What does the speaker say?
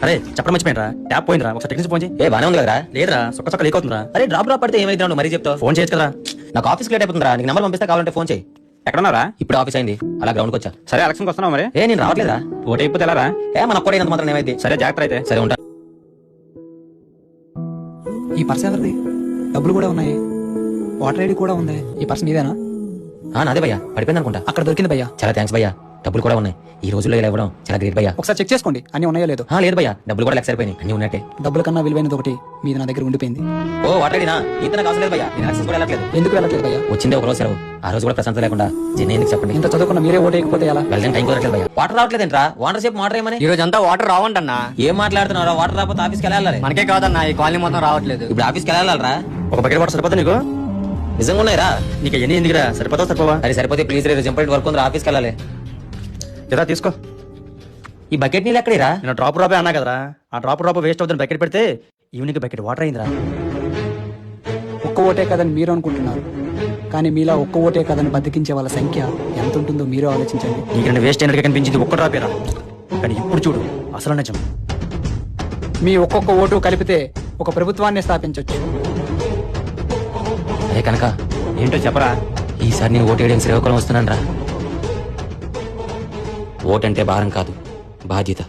అరే చెప్పడం మర్చిపోయినరా, ట్యాప్ పోయిందిరా, ఒకసారి టెక్నిక్ ఫోన్ చేయి. ఏ బానే ఉంది కదరా? లేదురా, సొక్క లీక్ అవుతుందిరా. అరే డ్రాప్ పడితే ఏమైతే మరీ చెప్తావు? ఫోన్ చేయొచ్చు కదా. నాకు ఆఫీస్కి లేట్ అయిపోతుందిరా, నీకు నెంబర్ పంపిస్తా, కావాలంటే ఫోన్ చేయి. ఎక్కడున్నారా? ఇప్పుడు ఆఫీస్ అయింది, అలా గ్రౌండ్కి వచ్చా. సరే, ఎలక్షన్కి వస్తున్నావు మరి. ఏ నేను రావట్లేదా? ఓటు అయిపోతే ఎలా రా? మన కూడా మాత్రం ఏమైంది? సరే, జాగ్రత్త అయితే. సరే ఉంటా. ఈ పర్స్ ఎవరిది? డబ్బులు కూడా ఉన్నాయి, వాటర్ ఐడి కూడా ఉంది. ఈ పర్స్ నీదేనా? నాదే భయ్యా, పడిపోయింది అనుకుంటా. అక్కడ దొరికింది భయ్యా. చాలా థ్యాంక్స్ భయ్యా. డబ్బులు కూడా ఉన్నాయి, ఈ రోజుల్లో ఇలా ఇవ్వడం చాలా గ్రేట్ భయ్యా. ఒకసారి చెక్ చేసుకోండి, అన్ని ఉన్నాయో లేదో. లేదు భయ్యా, డబ్బులు కూడా లెక్క సరిపోయినాయి, అన్ని ఉన్నట్టే. డబ్బుల కన్నా విలువైనది ఒకటి మీది నా దగ్గర ఉండిపోయింది. ఓ వాటడినా ఇంత నాకు అవసరం లేదు భయ్యా, నేను యాక్సెస్ కూడా వెళ్ళట్లేదు. ఎందుకు వెళ్ళట్లేదు భయ్యా? వచ్చిందే ఒక రోజు సెలవు, ఆ రోజు కూడా ప్రశాంతత లేకుండా జెన్నీ ఎందుకు చెప్పండి. ఇంత చదువుకున్న మీరే ఓటు వేయకపోతే ఎలా? వెళ్ళడం టైం కుదరట్లేదు భయ్యా. వాటర్ రావట్లేదంట్రా, వాటర్ సేపు వాటర్ ఏమని? ఈ రోజు అంతా వాటర్ రావంటన్నా. ఏం మాట్లాడుతున్నారా? వాటర్ రాకపోతే ఆఫీస్కి వెళ్ళాలి. మనకే కాదన్నా, ఈ కాలనీ మొత్తం రావట్లేదు. ఇప్పుడు ఆఫీస్కి వెళ్ళాలరా? ఒక బకెట్ వాటర్ సరిపోతా నీకు? నిజంగా ఉన్నాయిరా? నీకు ఎన్ని ఎందుకురా? సరిపోతావు సరిపోవా? అది సరిపోతే ప్లీజ్ రేపు ఇంపార్టెంట్ వర్క్ ఉంది, ఆఫీస్కి వెళ్ళాలి. లేదా తీసుకో. ఈ బకెట్ నీళ్ళు ఎక్కడేరా? నేను డ్రాప్ అన్నా కదరా, ఆ డ్రాప్ వేస్ట్ అవుతుంది. బకెట్ పెడితే ఈవినింగ్ బకెట్ వాటర్ అయిందిరా. ఒక్క ఓటే కదని మీరు అనుకుంటున్నారు, కానీ మీలా ఒక్క ఓటే కదని బతికించే వాళ్ళ సంఖ్య ఎంత ఉంటుందో మీరు ఆలోచించండి. నీకు రెండు వేస్ట్ అయినట్టుగా కనిపించింది ఒక్క డ్రాపేరా, కానీ ఇప్పుడు చూడు అసలు నిజం. మీ ఒక్కొక్క ఓటు కలిపితే ఒక ప్రభుత్వాన్ని స్థాపించవచ్చు. అదే కనుక ఏంటో చెప్పరా? ఈసారి నేను ఓటు వేయడానికి శ్రీకాకుళం వస్తున్నాను రా. ఓటంటే భారం కాదు, బాధ్యత.